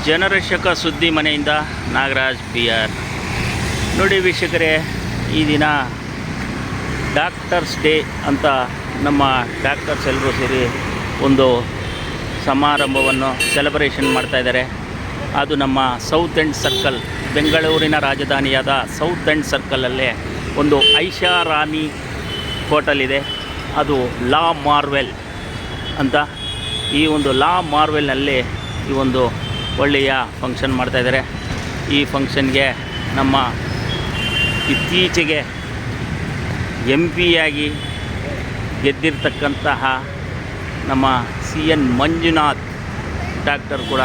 ಜನರಕ್ಷಕ ಸುದ್ದಿ ಮನೆಯಿಂದ ನಾಗರಾಜ್ BR. ನೋಡಿ ವೀಕ್ಷಕರೇ, ಈ ದಿನ ಡಾಕ್ಟರ್ಸ್ ಡೇ ಅಂತ ನಮ್ಮ ಡಾಕ್ಟರ್ಸ್ ಎಲ್ಲರೂ ಸೇರಿ ಒಂದು ಸಮಾರಂಭವನ್ನು ಸೆಲೆಬ್ರೇಷನ್ ಮಾಡ್ತಾಯಿದ್ದಾರೆ. ಅದು ನಮ್ಮ ಸೌತ್ ಎಂಡ್ ಸರ್ಕಲ್, ಬೆಂಗಳೂರಿನ ರಾಜಧಾನಿಯಾದ ಸೌತ್ ಎಂಡ್ ಸರ್ಕಲಲ್ಲೇ ಒಂದು ಐಷಾರಾಮಿ ಹೋಟೆಲ್ ಇದೆ. ಅದು ಲಾ ಮಾರ್ವೆಲ್ ಅಂತ. ಈ ಒಂದು ಲಾ ಮಾರ್ವೆಲ್ನಲ್ಲಿ ಈ ಒಂದು ಒಳ್ಳೆಯ ಫಂಕ್ಷನ್ ಮಾಡ್ತಾಯಿದ್ದಾರೆ. ಈ ಫಂಕ್ಷನ್ಗೆ ನಮ್ಮ ಇತ್ತೀಚೆಗೆ MP ಆಗಿ ಗೆದ್ದಿರ್ತಕ್ಕಂತಹ ನಮ್ಮ CN ಮಂಜುನಾಥ್ ಡಾಕ್ಟರ್ ಕೂಡ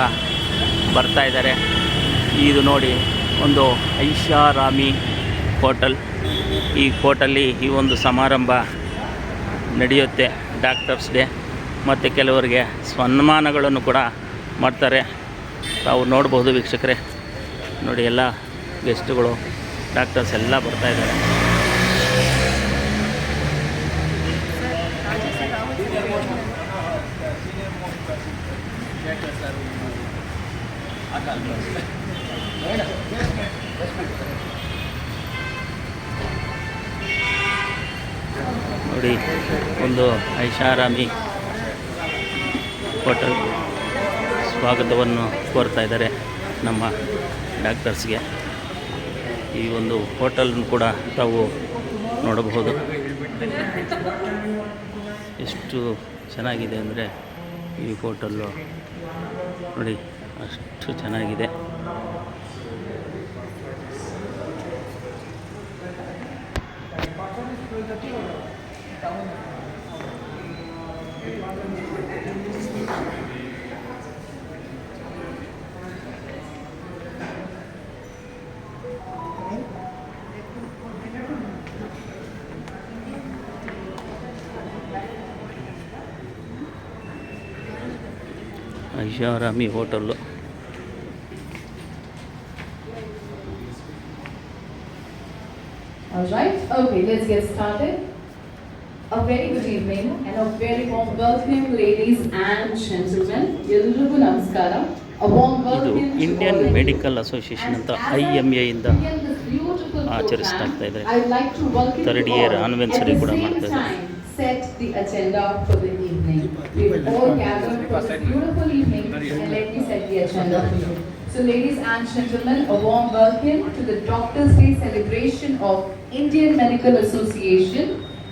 ಬರ್ತಾಯಿದ್ದಾರೆ. ಇದು ನೋಡಿ, ಒಂದು ಐಷಾರಾಮಿ ಹೋಟೆಲ್. ಈ ಹೋಟೆಲ್ಲಿ ಈ ಒಂದು ಸಮಾರಂಭ ನಡೆಯುತ್ತೆ, ಡಾಕ್ಟರ್ಸ್ ಡೇ. ಮತ್ತು ಕೆಲವರಿಗೆ ಸನ್ಮಾನಗಳನ್ನು ಕೂಡ ಮಾಡ್ತಾರೆ. ತಾವು ನೋಡ್ಬೋದು ವೀಕ್ಷಕರೇ, ನೋಡಿ ಎಲ್ಲ ಗೆಸ್ಟುಗಳು ಡಾಕ್ಟರ್ಸ್ ಎಲ್ಲ ಬರ್ತಾಯಿದ್ದಾರೆ. ನೋಡಿ, ಒಂದು ಐಷಾರಾಮಿ ಹೋಟೆಲ್ ಸ್ವಾಗತವನ್ನು ಕೋರ್ತಾ ಇದ್ದಾರೆ ನಮ್ಮ ಡಾಕ್ಟರ್ಸ್ಗೆ. ಈ ಒಂದು ಹೋಟೆಲನ್ನು ಕೂಡ ತಾವು ನೋಡಬಹುದು. ಎಷ್ಟು ಚೆನ್ನಾಗಿದೆ ಅಂದರೆ ಈ ಹೋಟೆಲ್ಲು ನೋಡಿ, ಅಷ್ಟು ಚೆನ್ನಾಗಿದೆ. ಐಷಾರಾಮಿ hotel. All right, okay, let's get started. A very good evening and a very warm welcome, ladies and gentlemen. Yellarigu namaskara. A warm welcome ಇದು ಇಂಡಿಯನ್ ಮೆಡಿಕಲ್ ಅಸೋಸಿಯೇಷನ್ ಅಂತ IMA ಇಂದ ಆಚರಿಸ್ತಾ ಇದ್ದಾರೆ. ಥರ್ಡ್ ಇಯರ್ ಆನಿವರ್ಸರಿ ಕೂಡ ಮಾಡ್ತಾ ಇದ್ದಾರೆ. Set the agenda for the evening. We've all gathered for this beautiful evening, and let me set the agenda for you. So, ladies and gentlemen, a warm welcome to the Doctors' Day celebration of Indian Medical Association.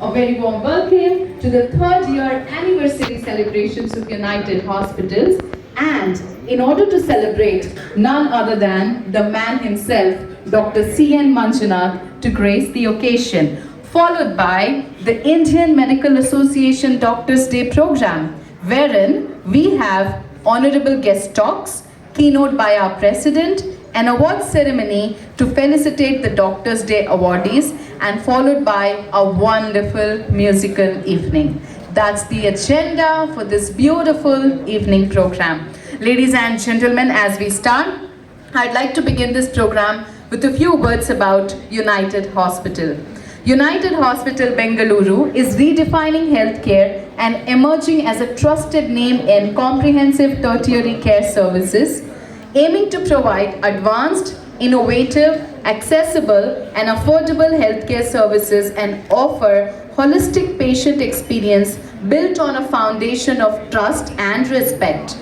A very warm welcome to the third year anniversary celebrations of United Hospitals. And in order to celebrate, none other than the man himself, Dr. CN Manjunath, to grace the occasion, followed by the Indian Medical Association Doctors' Day program, wherein we have honorable guest talks, keynote by our president, an award ceremony to felicitate the Doctors' Day awardees, and followed by a wonderful musical evening. That's the agenda for this beautiful evening program. Ladies and gentlemen, as we start, I'd like to begin this program with a few words about United Hospital. United Hospital Bengaluru is redefining healthcare and emerging as a trusted name in comprehensive tertiary care services, aiming to provide advanced, innovative, accessible and affordable healthcare services and offer holistic patient experience built on a foundation of trust and respect.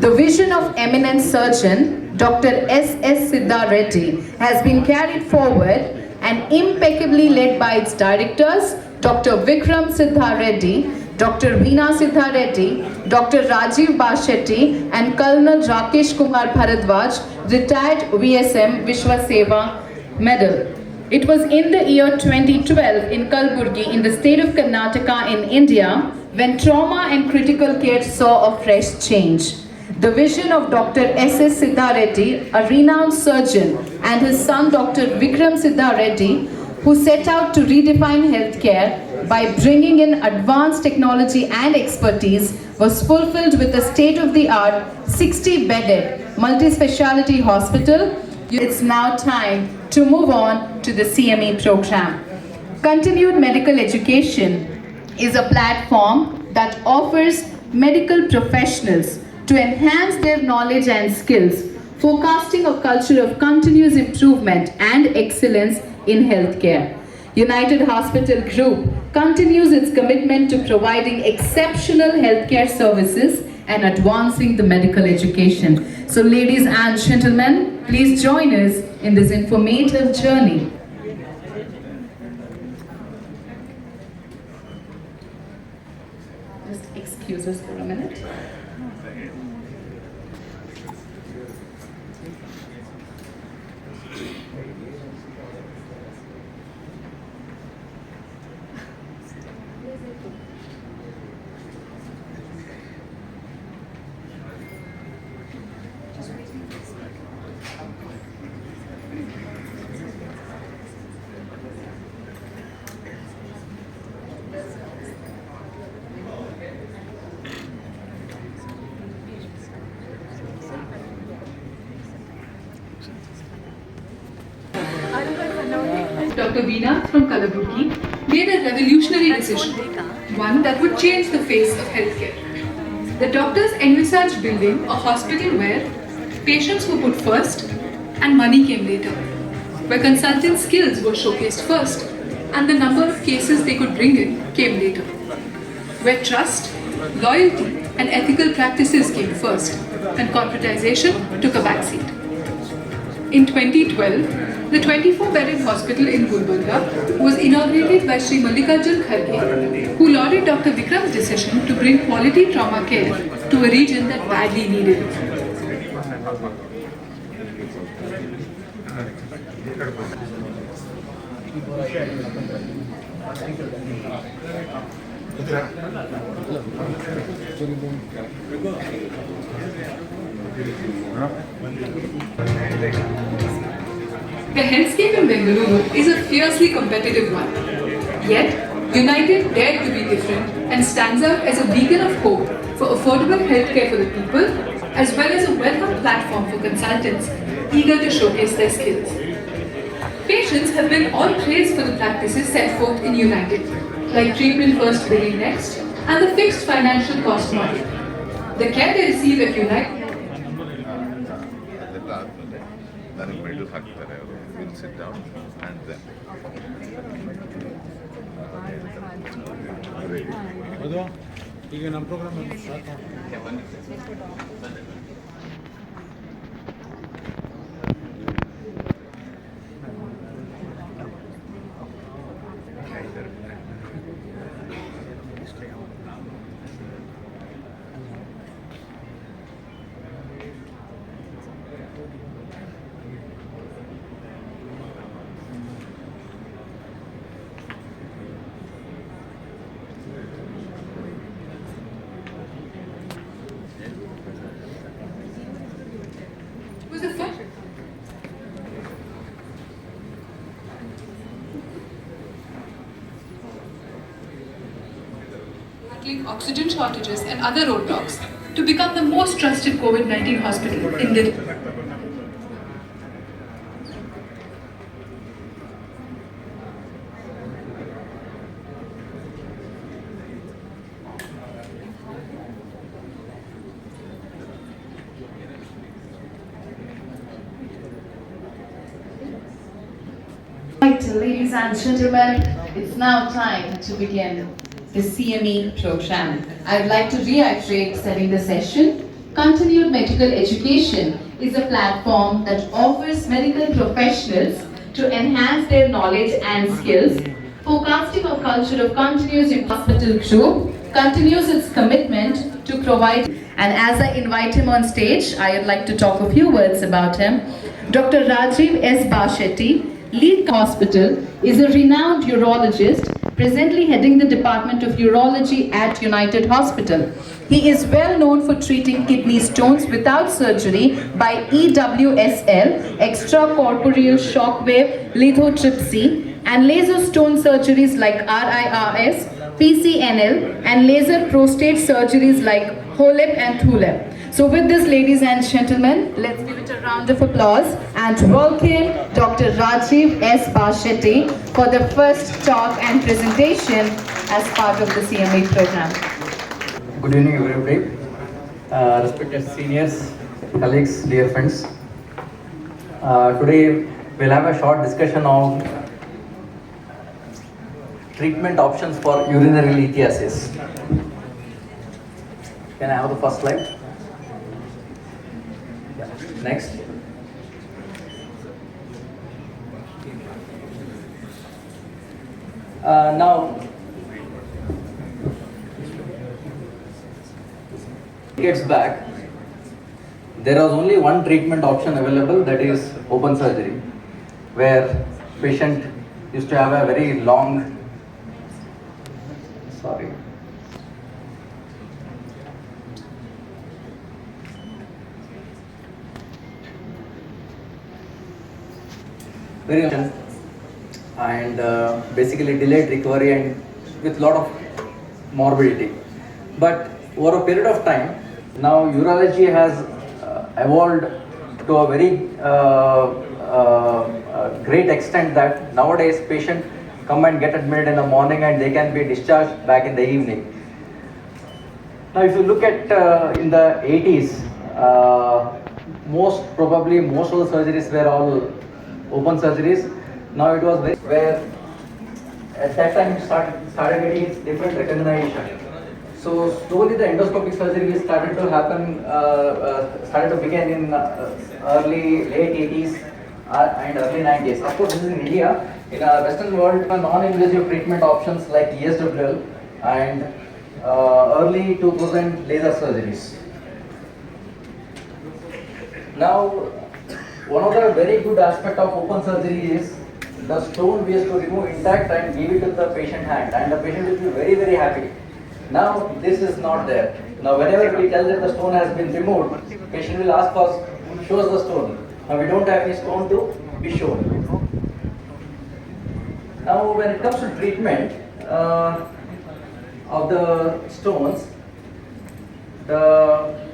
The vision of eminent surgeon Dr. S.S. Siddha Reddy has been carried forward and impeccably led by its directors, Dr. Vikram Siddha Reddy, Dr. Veena Siddha Reddy, Dr. Rajiv Bashetti, and Colonel Rakesh Kumar Bharadwaj, retired VSM Vishwa Seva Medal. It was in the year 2012 in Kalburgi in the state of Karnataka in India when trauma and critical care saw a fresh change. The vision of Dr. S.S. Siddha Reddy, a renowned surgeon, and his son Dr. Vikram Siddha Reddy, who set out to redefine healthcare by bringing in advanced technology and expertise, was fulfilled with a state-of-the-art 60-bedded multi-speciality hospital. It's now time to move on to the CME program. Continued medical education is a platform that offers medical professionals to enhance their knowledge and skills forecasting a culture of continuous improvement and excellence in healthcare. United Hospital Group continues its commitment to providing exceptional healthcare services and advancing the medical education. So ladies and gentlemen, please join us in this informative journey. Just excuse us for a minute. Dr. Veena from Kalaburgi made a revolutionary decision, one that would change the face of healthcare. The doctors envisaged building a hospital where patients were put first and money came later, where consultant skills were showcased first and the number of cases they could bring in came later, where trust, loyalty and ethical practices came first and corporatization took a backseat. In 2012, the 24-bedded hospital in Gulbarga was inaugurated by Sri Mallikarjun Kharge, who lauded Dr. Vikram's decision to bring quality trauma care to a region that badly needed it. The healthscape in Bengaluru is a fiercely competitive one. Yet, United dared to be different and stands out as a beacon of hope for affordable healthcare for the people, as well as a welcome platform for consultants eager to showcase their skills. Patients have been all praised for the practices set forth in United, like treatment first, billing next, and the fixed financial cost model. The care they receive at United We'll sit down and then. ಈಗ ನಮ್ಮ program was the first. Battling oxygen shortages and other roadblocks to become the most trusted COVID-19 hospital in the Right, ladies and gentlemen, it's now time to begin the CME program. I'd like to reiterate setting the session. Continued medical education is a platform that offers medical professionals to enhance their knowledge and skills. Forecasting a culture of continuous hospital group continues its commitment to provide. And as I invite him on stage, I would like to talk a few words about him. Dr. Rajiv S. Bashetti, Lead Hospital, is a renowned urologist presently heading the Department of Urology at United Hospital. He is well known for treating kidney stones without surgery by EWSL, extracorporeal shockwave lithotripsy, and laser stone surgeries like RIRS, PCNL, and laser prostate surgeries like HOLEP and THULEP. So with this, ladies and gentlemen, let's give it a round of applause and welcome Dr. Rajiv S. Bashetti for the first talk and presentation as part of the CMA program. Good evening, everybody. Respected seniors, colleagues, dear friends. Today we'll have a short discussion on treatment options for urinary lithiasis. Can I have the first slide? Yeah. Next. Now, decades back, there was only one treatment option available, that is open surgery, where patient used to have a very long, very and basically delayed recovery and with lot of morbidity. But over a period of time, now urology has evolved to a very great extent that nowadays patient come and get admitted in the morning and they can be discharged back in the evening. Now if you look at in the 80s, most of the surgeries were all open surgeries. Now it was where at that time started getting its different recognition. So slowly the endoscopic surgery started to happen, started to begin in late 80s and early 90s. Of course, this is in India. In our Western world, non-invasive treatment options like ESWL and early 2000 laser surgeries. Now, one of the very good aspect of open surgery is the stone we have to remove intact and give it to the patient hand, and the patient will be very, very happy. Now this is not there. Now whenever we tell that the stone has been removed, patient will ask for show us the stone. Now we don't have any stone to be shown. Now when it comes to treatment of the stones, the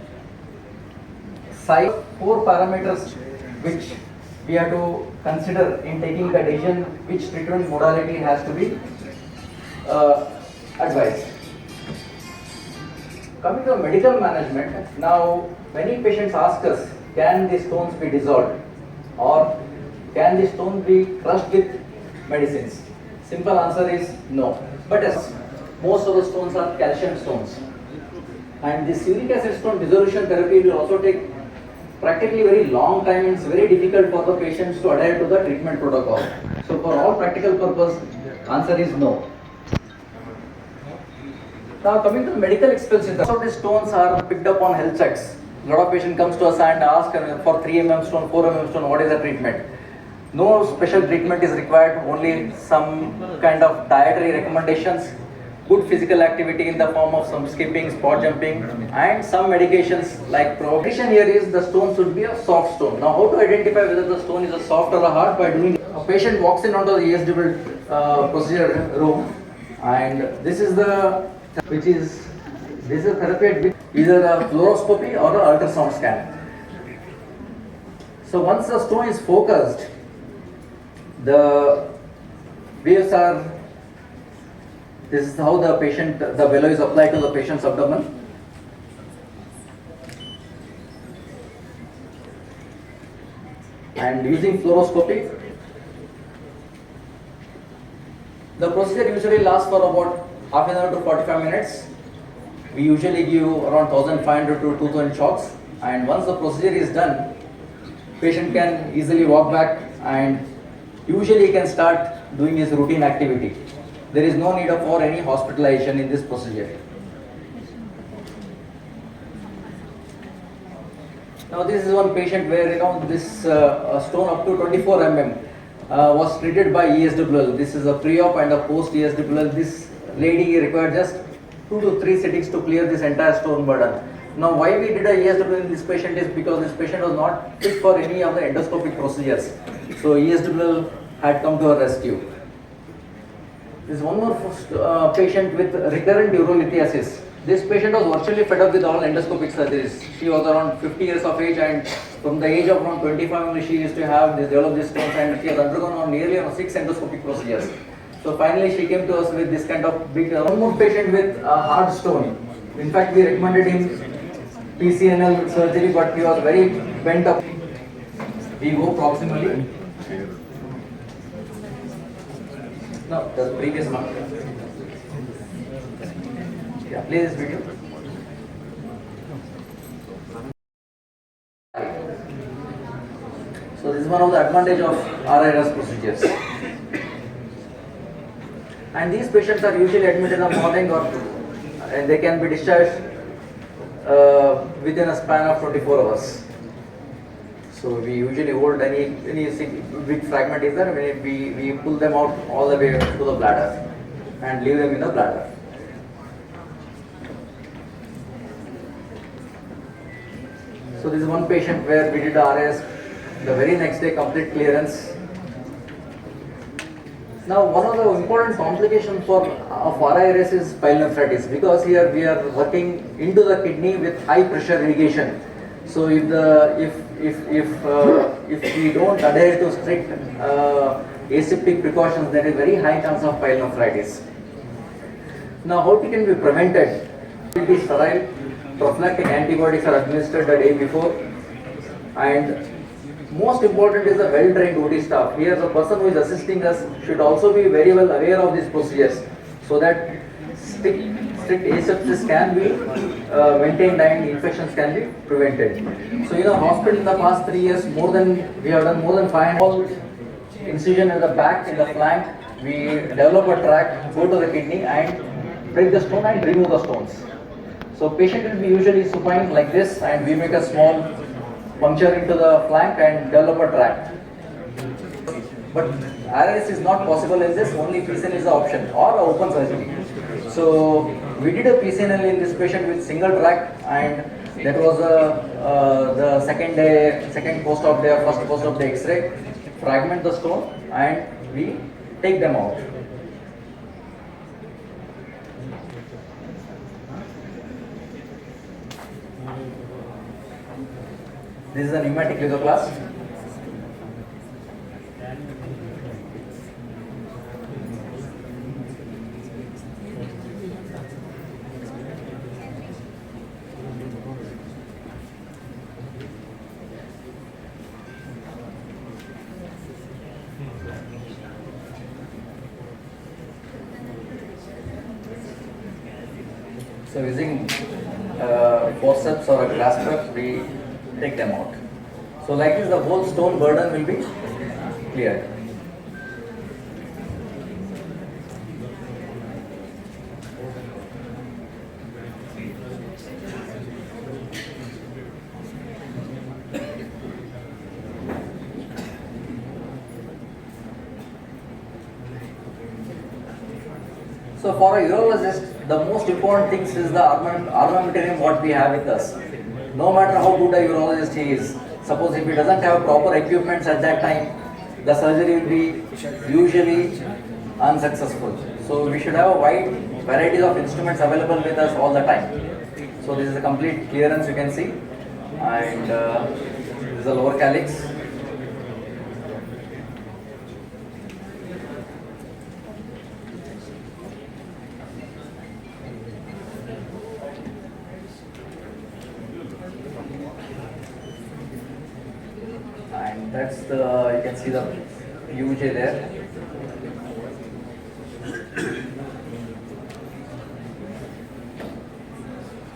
size, 4 parameters which we have to consider in taking the decision which treatment modality has to be advised. Coming to medical management, now many patients ask us, can the stones be dissolved or can the stone be crushed with medicines? Simple answer is no. But as most of the stones are calcium stones, and this uric acid stone dissolution therapy will also take practically very long time and it's very difficult for the patients to adhere to the treatment protocol. So for all practical purpose, answer is no. Now coming to medical expenses, some of these stones are picked up on health checks. A lot of patient comes to us and ask for 3 mm stone, 4 mm stone, what is the treatment? No special treatment is required, only some kind of dietary recommendations, good physical activity in the form of some skipping, spot jumping, and some medications like prohibition here is the stone should be a soft stone. Now how to identify whether the stone is a soft or a hard? By doing, a patient walks in onto the ESW procedure room, and this is a therapy with either a fluoroscopy or an ultrasound scan. So once the stone is focused, the waves are, this is how the bellow is applied to the patient's abdomen. And using fluoroscopy, the procedure usually lasts for about half an hour to 45 minutes. We usually give around 1500 to 2000 shots, and once the procedure is done, patient can easily walk back and usually can start doing his routine activity. There is no need for any hospitalization in this procedure. Now this is one patient where this stone up to 24 mm was treated by ESWL. This is a pre-op and a post-ESWL. This lady required just 2 to 3 sittings to clear this entire stone burden. Now why we did a ESWL in this patient is because this patient was not fit for any of the endoscopic procedures. So ESWL had come to her rescue. There is one more patient with recurrent urolithiasis. This patient was virtually fed up with all endoscopic surgeries. She was around 50 years of age, and from the age of around 25 only she used to have this, develop this stones, and she has undergone nearly 6 endoscopic procedures. So finally she came to us with this kind of big, one more patient with a hard stone. In fact, we recommended him PCNL surgery, but he was very bent up. We go proximally. No, the previous one. Yeah, play this video. So this is one of the advantage of RIRS procedures. And these patients are usually admitted in the morning and they can be discharged within a span of 24 hours. So we usually hold any big fragment is there, we pull them out all the way to the bladder and leave them in the bladder. So this is one patient where we did RS, the very next day complete clearance. Now one of the important complications of RIRS is pyelonephritis, because here we are working into the kidney with high pressure irrigation. So if we don't adhere to strict aseptic precautions, there is very high chance of pyelonephritis. Now how it can be prevented? It will be sterile. Prophylactic antibiotics are administered the day before, and most important is a well-trained OT staff. Here the person who is assisting us should also be very well aware of these procedures, so that strict asepsis can be maintained and infections can be prevented. So in the hospital in the past 3 years, we have done more than 500 incision in the back, in the flank. We develop a track, go to the kidney and break the stone and remove the stones. So patient will be usually supine like this, and we make a small puncture into the flank and develop a track. But RS is not possible in this, only PCNL is the option, or open surgery. So we did a PCNL in this patient with single track, and that was the second post-op day, or first post-op day X-ray. Fragment the stone and we take them out. This is a pneumatic lithoclast. So using forceps or a grasper, we take them out. So like this, the whole stone burden will be cleared. So for a urologist, the most important thing is the armamentarium what we have with us. No matter how good a urologist he is, suppose if he doesn't have proper equipments at that time, the surgery will be usually unsuccessful. So we should have a wide variety of instruments available with us all the time. So this is a complete clearance you can see, and this is the lower calyx. And that's you can see the PUJ there.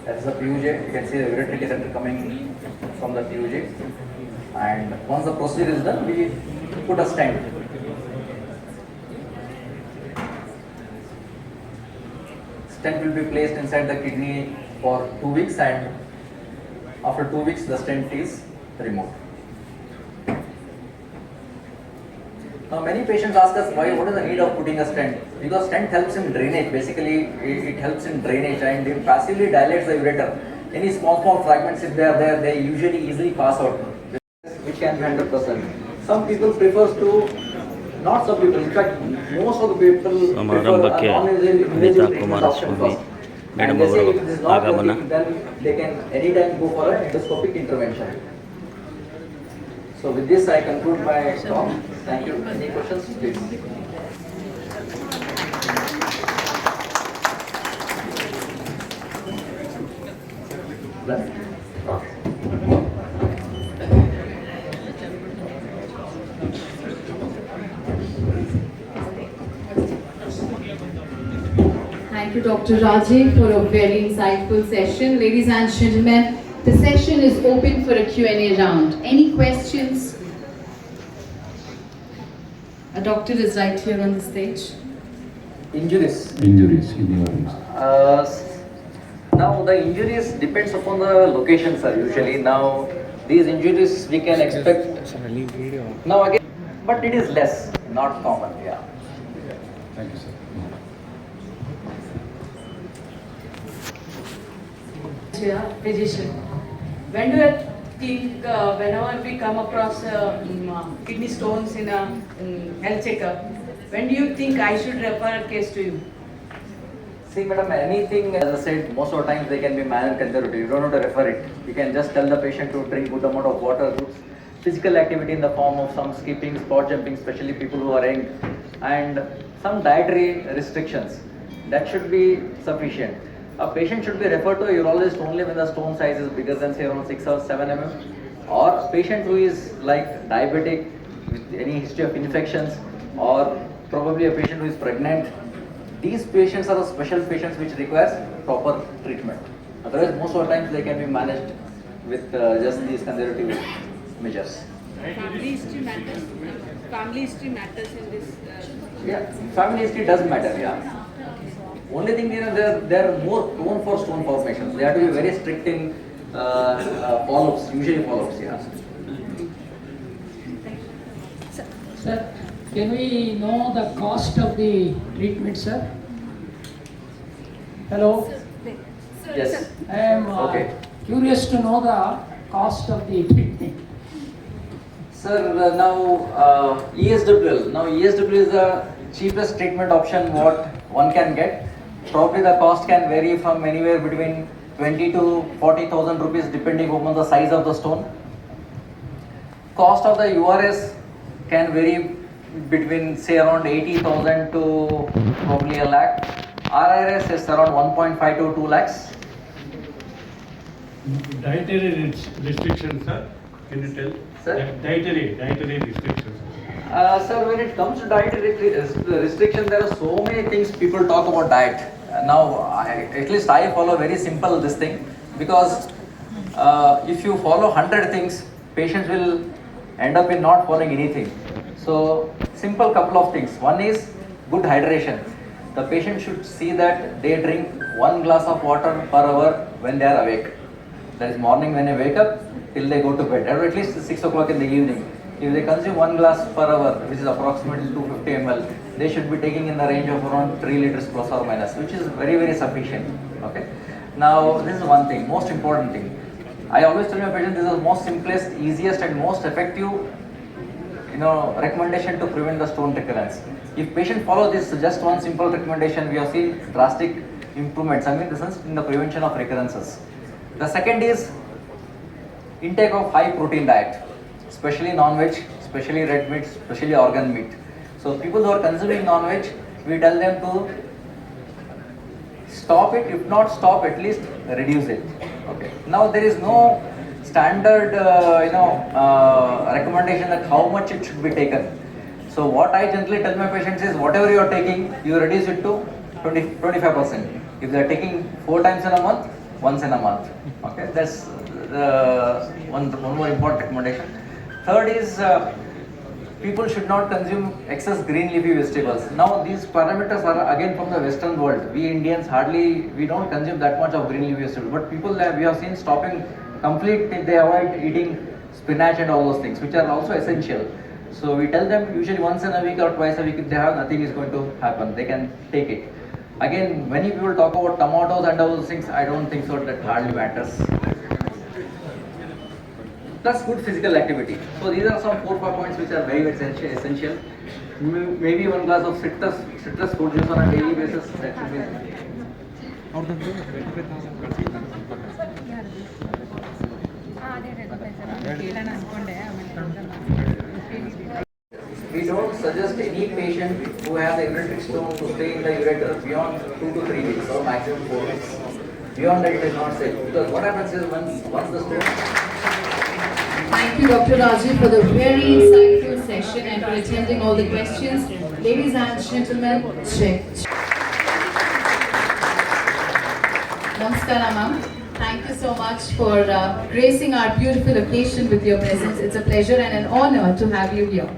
That's the PUJ. You can see the ureteric center coming from the PUJ. And once the procedure is done, we put a stent. Stent will be placed inside the kidney for 2 weeks, and after 2 weeks the stent is removed. Now many patients ask us what is the need of putting a stent? Because stent helps in drainage. Basically it helps in drainage and it passively dilates the ureter. Any small fragments, if they are there, they usually easily pass out, which can be 100%. Some people prefers to, not some people, in fact most of the people ಸಮಾರಂಭಕ್ಕೆ Anita Kumaraswamy madam ಅವರ ಆಗಮನ. then they can anytime go for an endoscopic intervention. So with this I conclude my talk. Thank you. Any questions, please? Thank you, Dr. Rajiv, for a very insightful session. Ladies and gentlemen, the session is open for a Q&A round. Any questions? A doctor is right here on the stage. Injuries. Injuries in your Now the injuries depends upon the location, sir. Usually now these injuries we can expect. Now again, but it is less, not common. Yeah. Thank you, sir. Physician. When do you think, whenever we come across kidney stones in a health checkup, when do you think I should refer a case to you? See, madam, anything, as I said, most of the times they can be managed conservative. You don't have to refer it. You can just tell the patient to drink good amount of water, good physical activity in the form of some skipping, spot jumping, especially people who are young, and some dietary restrictions. That should be sufficient. A patient should be referred to a urologist only when the stone size is bigger than say around 6 or 7 mm, or a patient who is like diabetic with any history of infections, or probably a patient who is pregnant. These patients are the special patients which requires proper treatment. Otherwise, most of the times they can be managed with just these conservative measures. Family history matters. Family history matters in this. Yeah, family history does matter. Yeah. Only thing, they're more prone for stone formations. They have to be very strict in follow-ups, usually follow-ups. Yeah. Sir, can we know the cost of the treatment, sir? Hello? Yes. I am Okay. curious to know the cost of the treatment. Sir, now ESWL. Now ESWL is the cheapest treatment option what one can get. Probably the cost can vary from anywhere between 20 to 40,000 rupees depending upon the size of the stone. Cost of the URS can vary between say around 80,000 to probably a lakh. RRS is around 1.5 to 2 lakhs. Dietary restrictions, sir. Can you tell? Sir? Dietary restrictions. Sir, when it comes to dietary restriction, there are so many things people talk about diet. Now, at least I follow very simple this thing, because if you follow 100 things, patients will end up in not following anything. So, simple couple of things. One is good hydration. The patient should see that they drink 1 glass of water per hour when they are awake. That is morning when they wake up till they go to bed, or at least 6 o'clock in the evening. If they consume 1 glass per hour, which is approximately 250 ml, they should be taking in the range of around 3 liters plus or minus, which is very, very sufficient. Okay. Now, this is one thing, most important thing. I always tell my patients this is the most simplest, easiest, and most effective, recommendation to prevent the stone recurrence. If patient follow this, just one simple recommendation, we have seen drastic improvements. I mean, this is in the prevention of recurrences. The second is intake of high protein diet, especially non-veg, especially red meat, especially organ meat. So people who are consuming non-veg, we tell them to stop it. If not stop, at least reduce it. Okay. Now there is no standard, recommendation that how much it should be taken. So what I generally tell my patients is whatever you are taking, you reduce it to 25%. If they are taking 4 times in a month, once in a month. Okay, that's one more important recommendation. Third is people should not consume excess green leafy vegetables. Now these parameters are again from the Western world. We Indians we don't consume that much of green leafy vegetables. But people we have seen stopping complete, they avoid eating spinach and all those things, which are also essential. So we tell them usually once in a week or twice a week, if they have, nothing is going to happen. They can take it. Again, many people talk about tomatoes and all those things. I don't think so, that hardly matters. Plus good physical activity. So these are some 4-5 points which are very, very essential. Maybe 1 glass of citrus fruit juice on a daily basis. That should be. We don't suggest any patient who has a ureteric stone to stay in the ureter beyond 2 to 3 weeks or maximum 4 weeks. Beyond that, it is not safe, because what happens is once the stone Thank you, Dr. Rajiv, for the very insightful session and for attending all the questions. Ladies and gentlemen, check. Namaskara, ma'am. Thank you so much for gracing our beautiful occasion with your presence. It's a pleasure and an honor to have you here.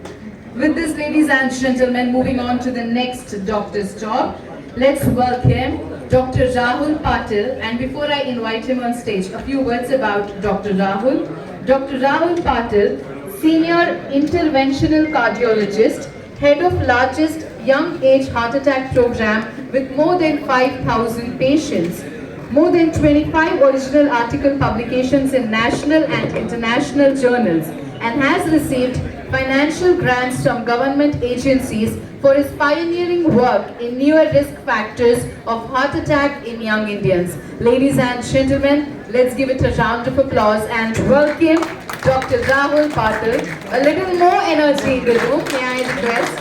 With this, ladies and gentlemen, moving on to the next doctor's job, let's welcome Dr. Rahul Patil. And before I invite him on stage, a few words about Dr. Rahul. Dr. Rahul Patil, Senior Interventional Cardiologist, Head of largest young age heart attack program with more than 5,000 patients. More than 25 original article publications in national and international journals, and has received financial grants from government agencies for his pioneering work in newer risk factors of heart attack in young Indians. Ladies and gentlemen, let's give it a round of applause and welcome Dr. Rahul Patil. A little more energy in the room. May I request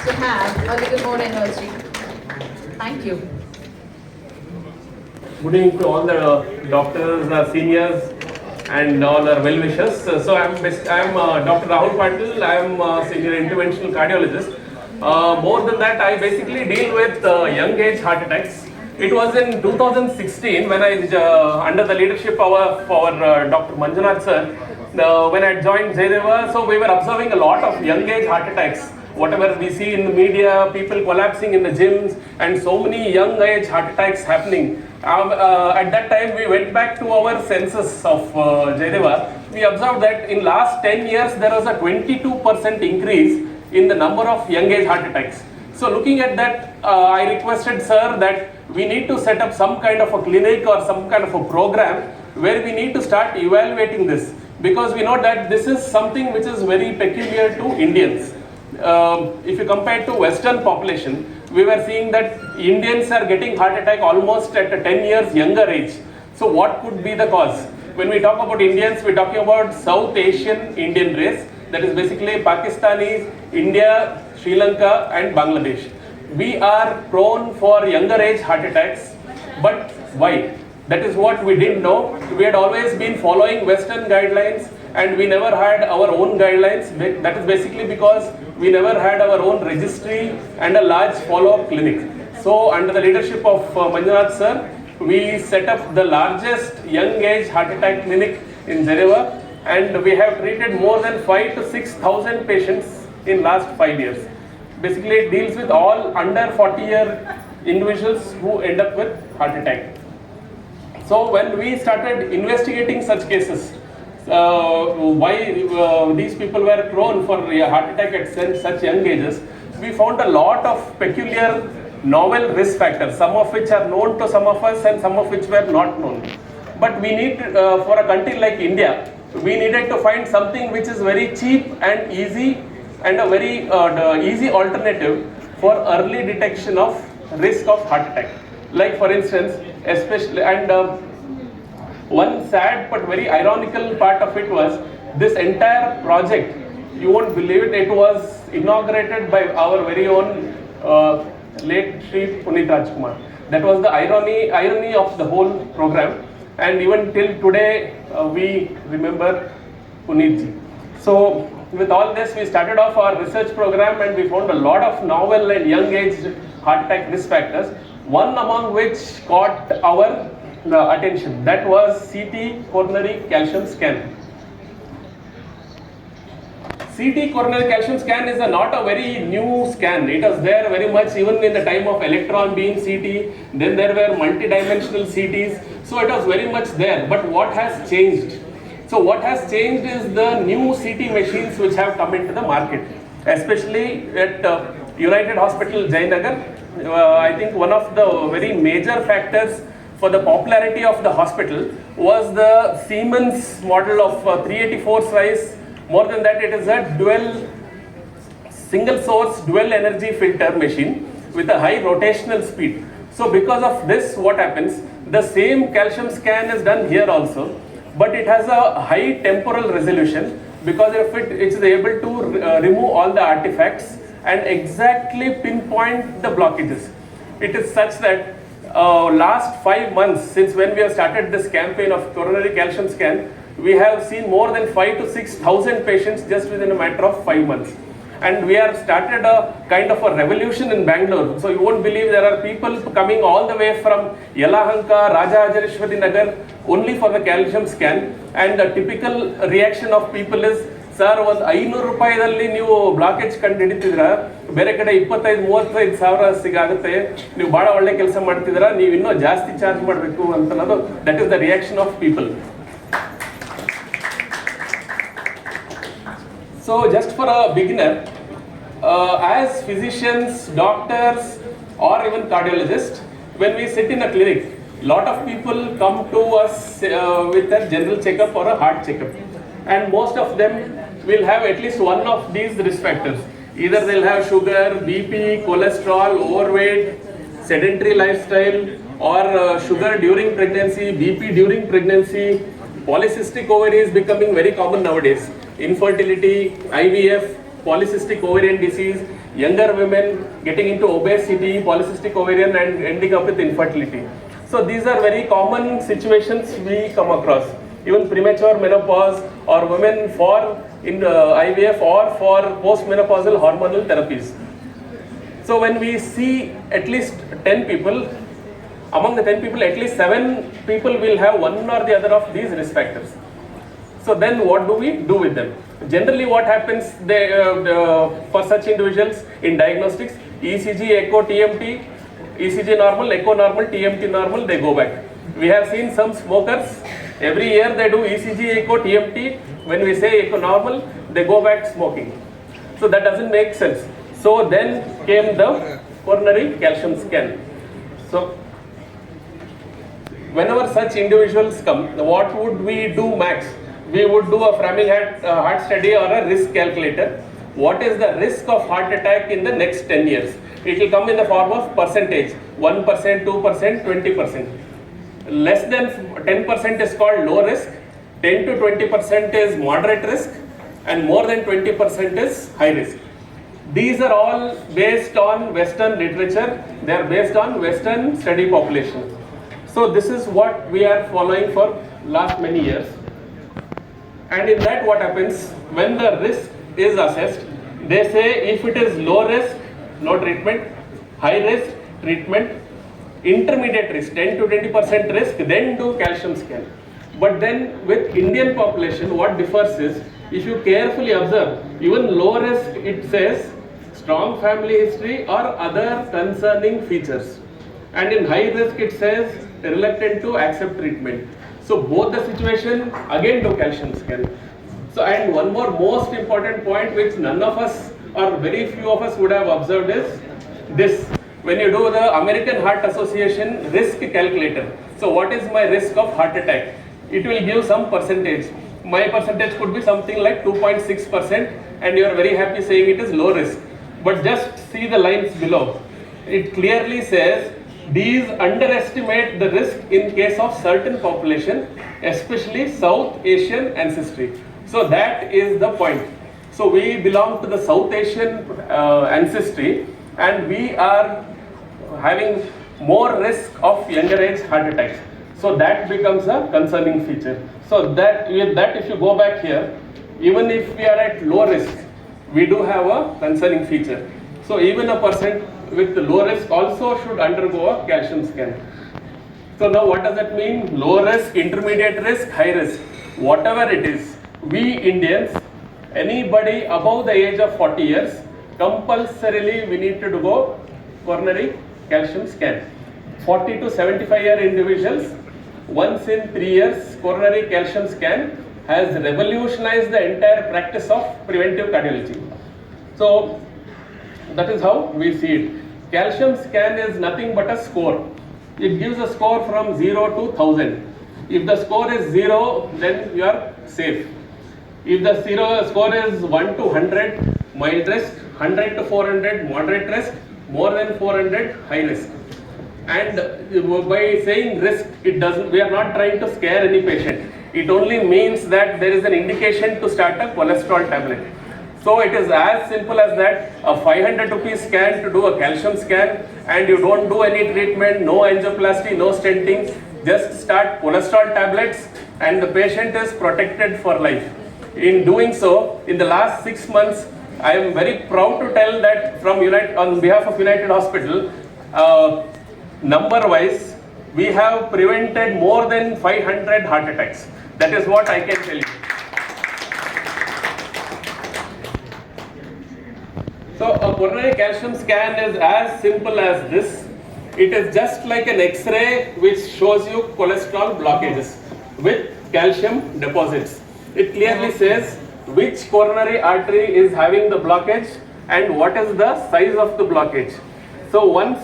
to have a little more energy. Thank you. Good evening to all the doctors, seniors, and all our well-wishers. So I'm Dr. Rahul Patil. I'm a senior interventional cardiologist. More than that, I basically deal with young age heart attacks. It was in 2016 when I, under the leadership of our Dr. Manjunath sir, when I joined Jaydeva, so we were observing a lot of young age heart attacks. Whatever we see in the media, people collapsing in the gyms, and so many young age heart attacks happening. At that time, we went back to our census of Jaydeva. We observed that in last 10 years, there was a 22% increase in the number of young age heart attacks. So looking at that, I requested sir that we need to set up some kind of a clinic or some kind of a program where we need to start evaluating this, because we know that this is something which is very peculiar to Indians. If you compare to Western population, we were seeing that Indians are getting heart attack almost at a 10 years younger age. So what could be the cause? When we talk about Indians, we're talking about South Asian Indian race, that is basically Pakistanis, India, Sri Lanka and Bangladesh. We are prone for younger age heart attacks, but why? That is what we didn't know. We had always been following Western guidelines and we never had our own guidelines. That is basically because we never had our own registry and a large follow-up clinic. So under the leadership of Manjunath sir, we set up the largest young age heart attack clinic in Jaydeva, and we have treated more than 5,000 to 6,000 patients in last 5 years. Basically it deals with all under 40-year individuals who end up with heart attack. So when we started investigating such cases, why these people were prone for a heart attack at such young ages, we found a lot of peculiar novel risk factors, some of which are known to some of us and some of which were not known. But we need, for a country like India, we needed to find something which is very cheap and easy and a very easy alternative for early detection of risk of heart attack. Like for instance, especially, and one sad but very ironical part of it was this entire project, you won't believe it, it was inaugurated by our very own late Shri Punit Rajkumar. That was the irony of the whole program, and even till today we remember Punitji. So with all this, we started off our research program and we found a lot of novel and young age heart attack risk factors, one among which caught our attention. That was CT coronary calcium scan. CT coronary calcium scan is not a very new scan. It was there very much even in the time of electron beam CT. Then there were multi-dimensional CTs. So it was very much there. But what has changed? So what has changed is the new CT machines which have come into the market, especially at United Hospital, Jayanagar. I think one of the very major factors for the popularity of the hospital was the Siemens model of 384 size. More than that, it is a dual, single source, dual energy filter machine with a high rotational speed. So because of this, what happens? The same calcium scan is done here also, but it has a high temporal resolution because of it is able to remove all the artifacts and exactly pinpoint the blockages. It is such that last 5 months since when we have started this campaign of coronary calcium scan, we have seen more than 5 to 6,000 patients just within a matter of 5 months. And we have started a kind of a revolution in Bangalore. So you won't believe there are people coming all the way from Yelahanka, Rajahajarishwari Nagar only for the calcium scan. And the typical reaction of people is, sir ಒಂದು 500 ರೂಪಾಯಿದಲ್ಲಿ ನೀವು blockage ಕಂಡು ಹಿಡಿತಿದ್ರ, ಬೇರೆ ಕಡೆ 25-35 ಸಾವಿರ ಸಿಗಾಗುತ್ತೆ, ನೀವು ಭಾಳ ಒಳ್ಳೆ ಕೆಲಸ ಮಾಡ್ತಿದ್ದೀರಾ, ನೀವು ಇನ್ನೂ ಜಾಸ್ತಿ ಚಾರ್ಜ್ ಮಾಡಬೇಕು ಅಂತ ಅನ್ನೋದು, that is the reaction of people. So just for a beginner, as physicians, doctors or even cardiologists, when we sit in a clinic, lot of people come to us with their general checkup or a heart checkup, and most of them will have at least one of these risk factors. Either they'll have sugar, BP, cholesterol, overweight, sedentary lifestyle, or sugar during pregnancy, BP during pregnancy. Polycystic ovary is becoming very common nowadays. Infertility, IVF, polycystic ovarian disease, younger women getting into obesity, polycystic ovarian, and ending up with infertility. So these are very common situations we come across. Even premature menopause or women for IVF or for postmenopausal hormonal therapies. So when we see at least 10 people, among the 10 people, at least 7 people will have one or the other of these risk factors. So then what do we do with them? Generally what happens for such individuals in diagnostics, ECG, echo, TMT, ECG normal, echo normal, TMT normal, they go back. We have seen some smokers, every year they do ECG, echo, TMT, when we say echo normal, they go back smoking. So that doesn't make sense. So then came the coronary calcium scan. So whenever such individuals come, what would we do max? We would do a Framing heart study or a risk calculator. What is the risk of heart attack in the next 10 years? It will come in the form of percentage, 1%, 2%, 20%. Less than 10% is called low risk, 10 to 20% is moderate risk, and more than 20% is high risk. These are all based on Western literature, they are based on Western study population. So this is what we are following for last many years. And in that what happens, when the risk is assessed, they say if it is low risk, no treatment, high risk, treatment, intermediate risk, 10 to 20% risk, then do calcium scan. But then with Indian population, what differs is, if you carefully observe, even low risk it says strong family history or other concerning features. And in high risk it says reluctant to accept treatment. So both the situation, again do calcium scan. So and one more most important point which none of us or very few of us would have observed is this. When you do the American Heart Association risk calculator, so what is my risk of heart attack? It will give some percentage. My percentage could be something like 2.6%, and you are very happy saying it is low risk. But just see the lines below. It clearly says these underestimate the risk in case of certain population, especially South Asian ancestry. So that is the point. So we belong to the South Asian ancestry, and we are having more risk of younger age heart attacks. So that becomes a concerning feature. So that with that, if you go back here, even if we are at low risk, we do have a concerning feature. So even a person with low risk also should undergo a calcium scan. So now what does that mean? Low risk, intermediate risk, high risk, whatever it is, we Indians, anybody above the age of 40 years, compulsorily we need to go coronary calcium scan. 40 to 75 year individuals, once in 3 years, coronary calcium scan has revolutionized the entire practice of preventive cardiology. So that is how we see it. Calcium scan is nothing but a score. It gives a score from 0 to 1000. If the score is 0, then you are safe. If the score is 1 to 100, mild risk, 100 to 400, moderate risk, more than 400, high risk. And by saying risk, we are not trying to scare any patient. It only means that there is an indication to start a cholesterol tablet. So it is as simple as that, a 500 rupees scan to do a calcium scan, and you don't do any treatment, no angioplasty, no stenting, just start cholesterol tablets and the patient is protected for life. In doing so, in the last 6 months, I am very proud to tell that on behalf of United Hospital, number-wise, we have prevented more than 500 heart attacks. That is what I can tell you. So a coronary calcium scan is as simple as this. It is just like an X-ray which shows you cholesterol blockages with calcium deposits. It clearly says which coronary artery is having the blockage and what is the size of the blockage. So once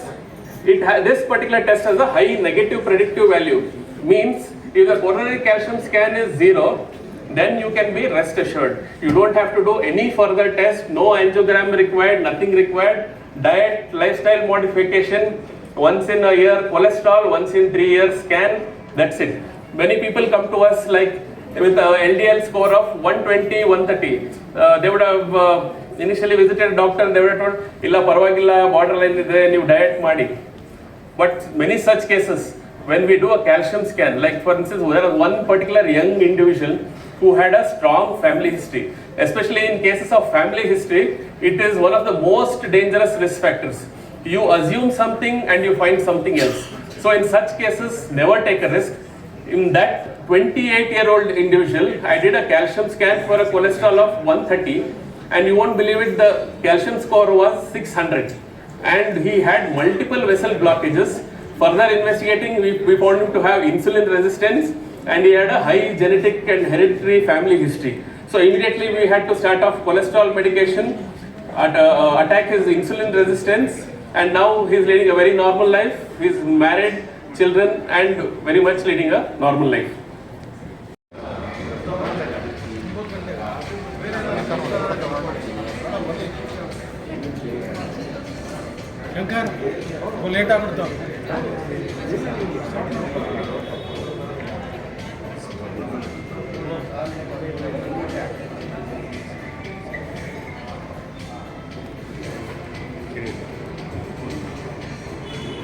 this particular test has a high negative predictive value, means if the coronary calcium scan is 0, then you can be rest assured. You don't have to do any further test, no angiogram required, nothing required. Diet, lifestyle modification, once in a year cholesterol, once in 3 years scan, that's it. Many people come to us like with a LDL score of 120, 130. They would have initially visited a doctor and they would have told, illa parvagilla, borderline ide, ನೀವು diet ಮಾಡಿ. But many such cases, when we do a calcium scan, like for instance, there was one particular young individual who had a strong family history. Especially in cases of family history, it is one of the most dangerous risk factors. You assume something and you find something else. So in such cases, never take a risk. In that 28-year-old individual, I did a calcium scan for a cholesterol of 130, and you won't believe it, the calcium score was 600. And he had multiple vessel blockages. Further investigating, we found him to have insulin resistance, and he had a high genetic and hereditary family history. So immediately we had to start off cholesterol medication, attack his insulin resistance, and now he is leading a very normal life. He is married, children, and very much leading a normal life. Shankar late ಆಗ್ಬಿಡ್ತಾವ.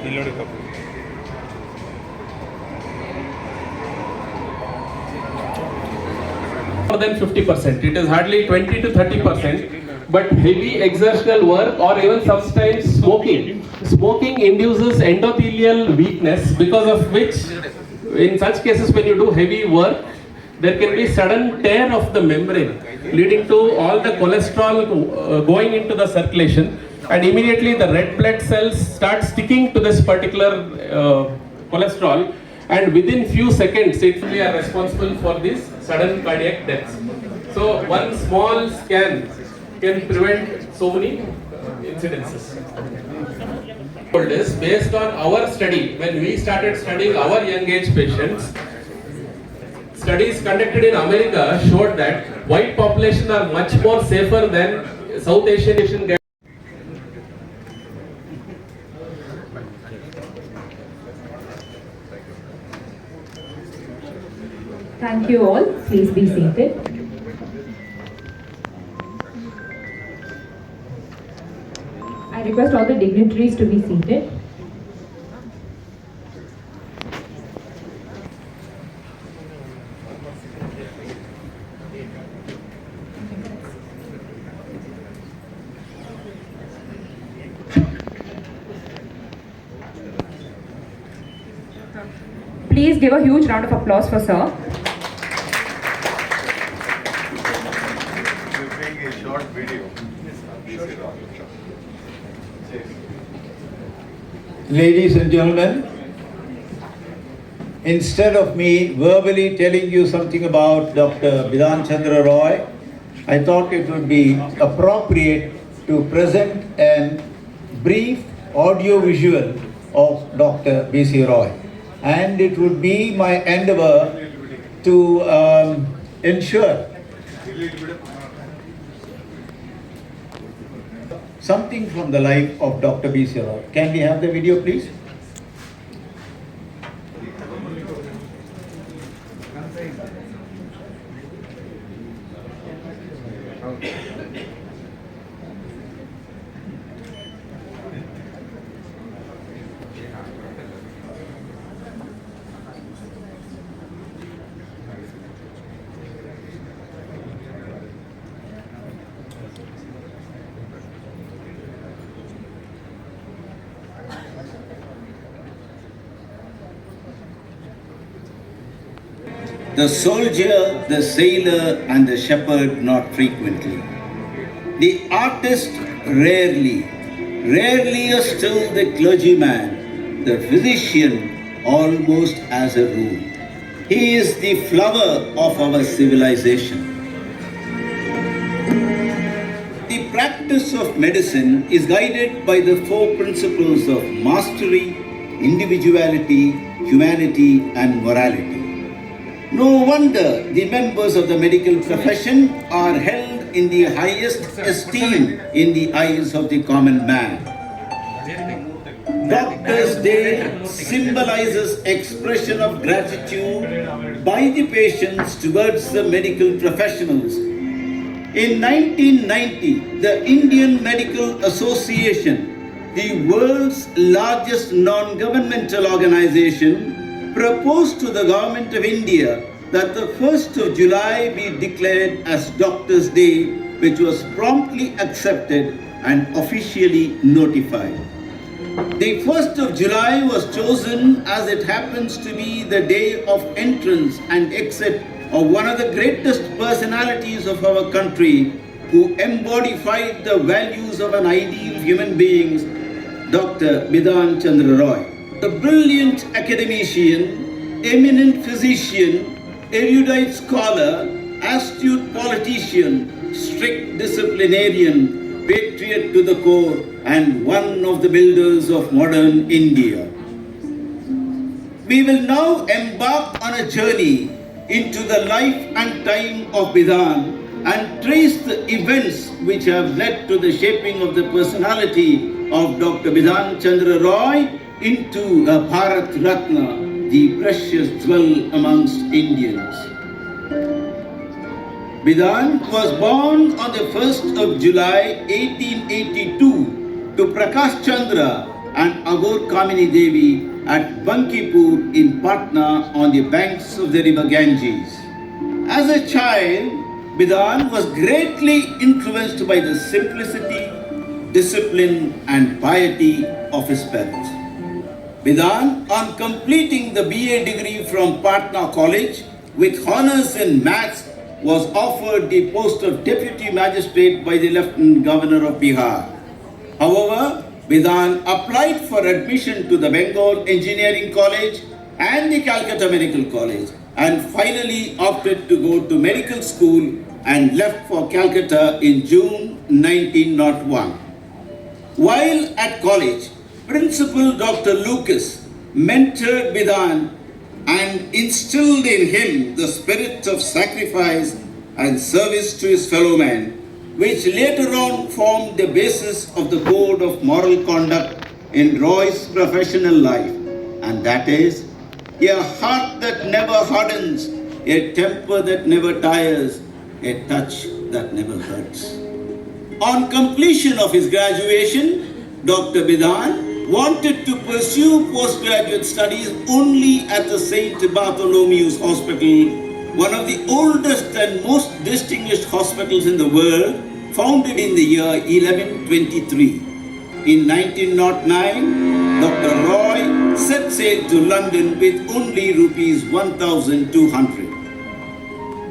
ಇಲ್ಲಿ ಕಪ್ಪು more than 50%. It is hardly 20 to 30%. But heavy exertional work or even sometimes smoking. Smoking induces endothelial weakness, because of which, in such cases, when you do heavy work, there can be sudden tear of the membrane, leading to all the cholesterol going into the circulation, and immediately the red blood cells start sticking to this particular cholesterol, and within few seconds, it we are responsible for this sudden cardiac deaths. So one small scan can prevent so many incidences. Based on our study, when we started studying our young age patients, studies conducted in America showed that white population are much more safer than South Asian guys. Thank you all. Please be seated. I request all the dignitaries to be seated. Please give a huge round of applause for sir. We're playing a short video. Ladies and gentlemen, instead of me verbally telling you something about Dr. Bidhan Chandra Roy, I thought it would be appropriate to present a brief audio visual of Dr. B.C. Roy. And it would be my endeavor to ensure something from the life of Dr. B.C. Roy. Can we have the video, please? the soldier, the sailor, and the shepherd not frequently. The artist rarely still the clergyman, the physician almost as a rule. He is the flower of our civilization. The practice of medicine is guided by the four principles of mastery, individuality, humanity, and morality. No wonder the members of the medical profession are held in the highest esteem in the eyes of the common man. Doctor's Day symbolizes expression of gratitude by the patients towards the medical professionals. In 1990, the Indian Medical Association, the world's largest non-governmental organization, proposed to the Government of India that the 1st of July be declared as Doctor's Day, which was promptly accepted and officially notified. The 1st of July was chosen as it happens to be the day of entrance and exit of one of the greatest personalities of our country, who embodied the values of an ideal human being, Dr. Bidhan Chandra Roy. A brilliant academician, eminent physician, erudite scholar, astute politician, strict disciplinarian, patriot to the core, and one of the builders of modern India. We will now embark on a journey into the life and time of Bidhan and trace the events which have led to the shaping of the personality of Dr. Bidhan Chandra Roy into a Bharat Ratna, the precious jewel amongst Indians. Bidhan was born on the 1st of July 1882 to Prakash Chandra and Agor Kamini Devi at Bankipur in Patna on the banks of the river Ganges. As a child, Bidhan was greatly influenced by the simplicity, discipline and piety of his parents. Bidhan, on completing the BA degree from Patna College with honors in maths, was offered the post of Deputy Magistrate by the Lieutenant Governor of Bihar. However, Bidhan applied for admission to the Bengal Engineering College and the Calcutta Medical College and finally opted to go to medical school and left for Calcutta in June 1901. While at college, Principal Dr. Lucas mentored Bidhan and instilled in him the spirit of sacrifice and service to his fellow men, which later on formed the basis of the code of moral conduct in Roy's professional life, and that is, a heart that never hardens, a temper that never tires, a touch that never hurts. On completion of his graduation, Dr. Bidhan wanted to pursue postgraduate studies only at the St. Bartholomew's Hospital, one of the oldest and most distinguished hospitals in the world, founded in the year 1123. In 1909, Dr. Roy set sail to London with only rupees 1,200.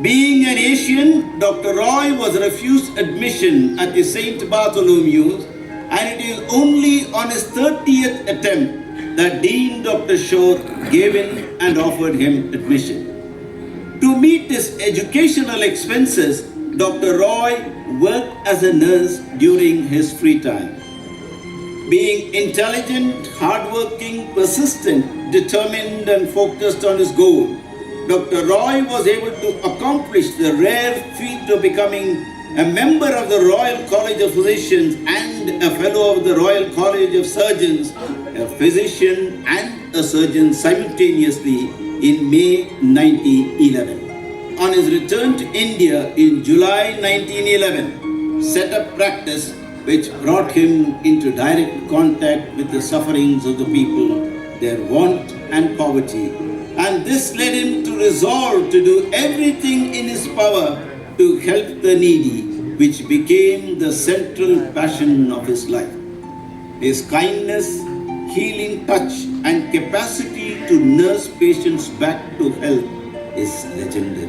Being an Asian, Dr. Roy was refused admission at the St. Bartholomew's, and it is only on his 30th attempt that Dean Dr. Shore gave in and offered him admission. To meet his educational expenses, Dr. Roy worked as a nurse during his free time. Being intelligent, hardworking, persistent, determined and focused on his goal, Dr. Roy was able to accomplish the rare feat of becoming a member of the Royal College of Physicians and a fellow of the Royal College of Surgeons, a physician and a surgeon simultaneously in May 1911. On his return to India in July 1911, set up practice which brought him into direct contact with the sufferings of the people, their want and poverty. And this led him to resolve to do everything in his power to help the needy, which became the central passion of his life. His kindness, healing touch, and capacity to nurse patients back to health is legendary.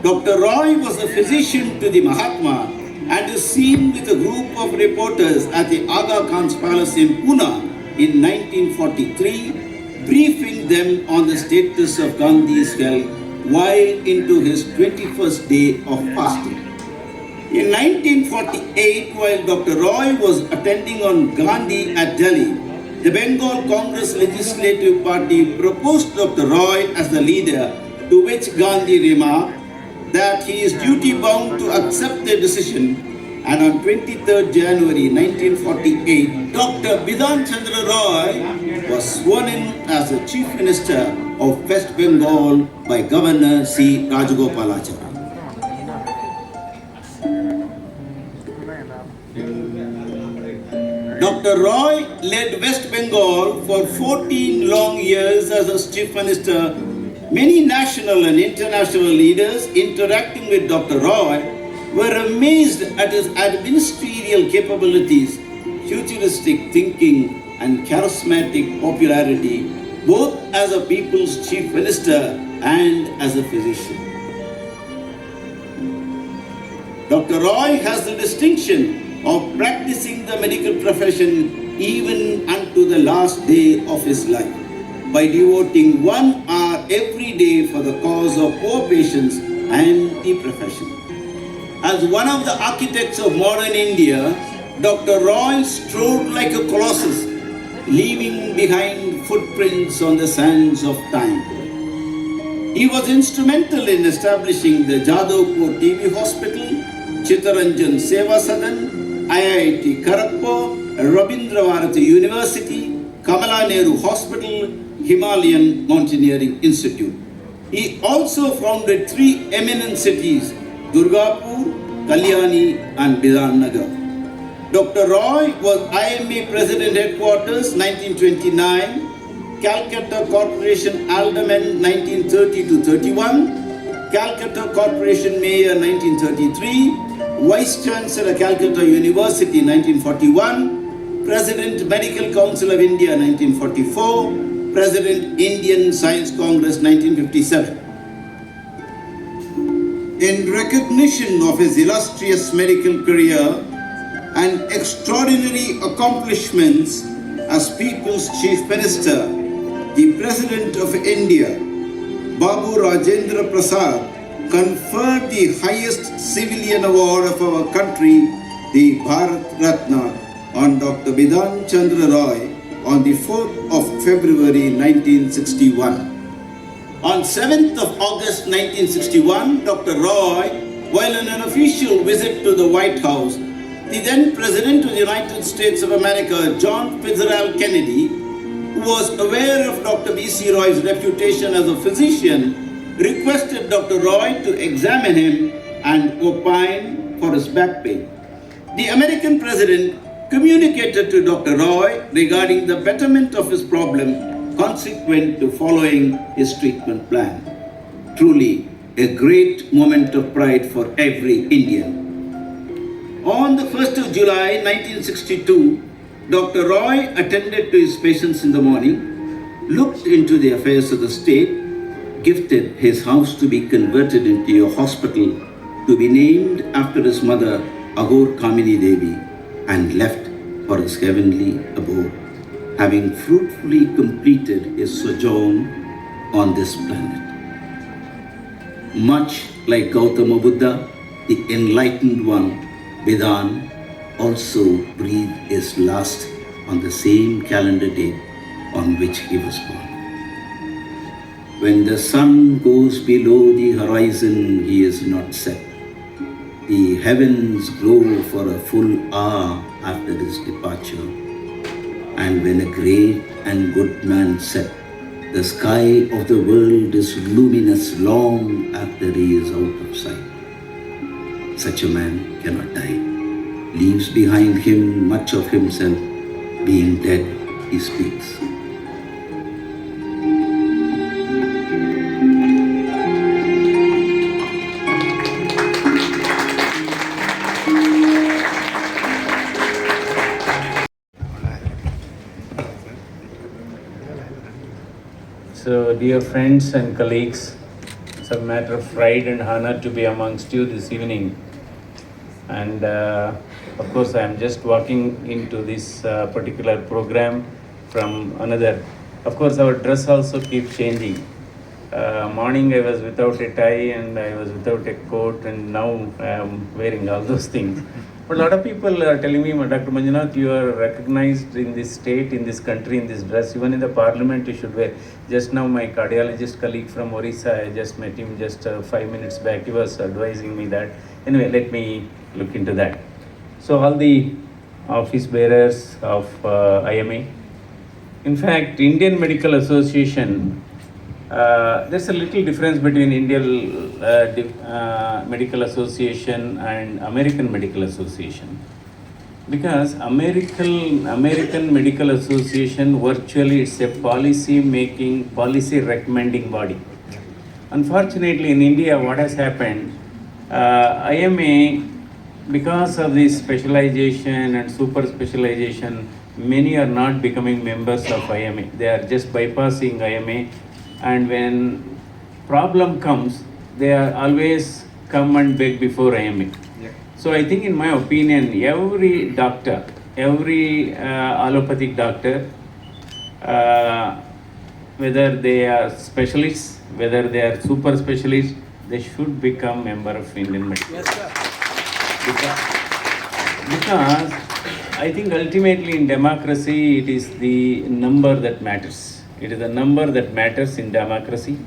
Dr. Roy was a physician to the Mahatma and is seen with a group of reporters at the Aga Khan's palace in Pune in 1943, briefing them on the status of Gandhi's health while into his 21st day of fasting. In 1948, while Dr. Roy was attending on Gandhi at Delhi, the Bengal Congress Legislative Party proposed Dr. Roy as the leader, to which Gandhi remarked that he is duty-bound to accept their decision, and on 23rd January 1948, Dr. Bidhan Chandra Roy was sworn in as the Chief Minister of West Bengal by Governor C. Rajagopalachari. Dr. Roy led West Bengal for 14 long years as a Chief Minister. Many national and international leaders interacting with Dr. Roy were amazed at his administrative capabilities, futuristic thinking, and charismatic popularity, both as a people's Chief Minister and as a physician. Dr. Roy has the distinction of practicing the medical profession even unto the last day of his life, by devoting 1 hour every day for the cause of poor patients and the profession. As one of the architects of modern India, Dr. Roy strode like a colossus, leaving behind footprints on the sands of time. He was instrumental in establishing the Jadavpur TB Hospital, Chittaranjan Seva Sadan, IIT Kharagpur, Rabindra Bharati University, Kamala Nehru Hospital, Himalayan Mountaineering Institute. He also founded 3 eminent cities, Durgapur, Kalyani and Bidhannagar. Dr. Roy was IMA President Headquarters 1929, Calcutta Corporation Alderman 1930-31, Calcutta Corporation Mayor 1933, Vice Chancellor Calcutta University 1941, President Medical Council of India 1944, President Indian Science Congress 1957. In recognition of his illustrious medical career and extraordinary accomplishments as People's Chief Minister, the President of India, Babu Rajendra Prasad, conferred the highest civilian award of our country, the Bharat Ratna, on Dr. Bidhan Chandra Roy on the 4th of February 1961. On 7th of August 1961, Dr. Roy, while on an official visit to the White House, the then President of the United States of America, John Fitzgerald Kennedy, who was aware of Dr. B.C. Roy's reputation as a physician, requested Dr. Roy to examine him and opine for his back pain. The American President communicated to Dr. Roy regarding the betterment of his problem consequent to following his treatment plan. Truly a great moment of pride for every Indian. On the 1st of July 1962, Dr. Roy attended to his patients in the morning, looked into the affairs of the state, gifted his house to be converted into a hospital to be named after his mother, Agor Kamini Devi, and left for his heavenly abode, having fruitfully completed his sojourn on this planet. Much like Gautama Buddha, the enlightened one, Bidhan also breathed his last on the same calendar date on which he was born. When the sun goes below the horizon, he is not set. The heavens glow for a full hour after his departure. And when a great and good man set, the sky of the world is luminous long after he is out of sight. Such a man cannot die. Leaves behind him much of himself. Being dead, he speaks. So, dear friends and colleagues, a matter of pride and honor to be amongst you this evening. And of course, I am just walking into this particular program from another. Of course, our dress also keeps changing. Morning I was without a tie and I was without a coat, and now I am wearing all those things. But a lot of people are telling me, Dr. Manjunath, you are recognized in this state, in this country, in this dress. Even in the parliament you should wear. Just now my cardiologist colleague from Orissa, I just met him just 5 minutes back. He was advising me that. Anyway, let me look into that. So all the office bearers of IMA. In fact, Indian Medical Association, there's a little difference between Indian Medical Association and American Medical Association, because American Medical Association virtually it's a policy recommending body. Unfortunately, in India, what has happened, IMA, because of this specialization and super specialization, many are not becoming members of IMA. They are just bypassing IMA. And when problem comes, they are always come and beg before IMA. Yeah. So I think, in my opinion, every doctor, every allopathic doctor, whether they are specialists, whether they are super specialists, they should become member of Indian Medical. Yes, sir. Because I think ultimately in democracy, it is the number that matters. It is the number that matters in democracy.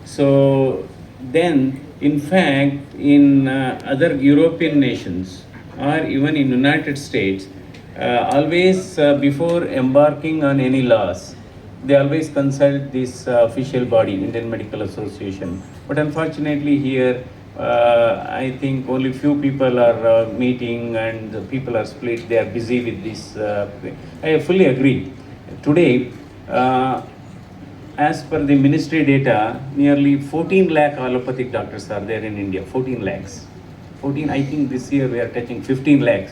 So then, in fact, in other European nations or even in United States, always before embarking on any laws, they always consult this official body, Indian Medical Association. But unfortunately here, I think only few people are meeting and the people are split. They are busy with this. I fully agree. Today, as per the ministry data, nearly 14 lakh allopathic doctors are there in India. 14 lakhs. 14, I think this year we are touching 15 lakhs.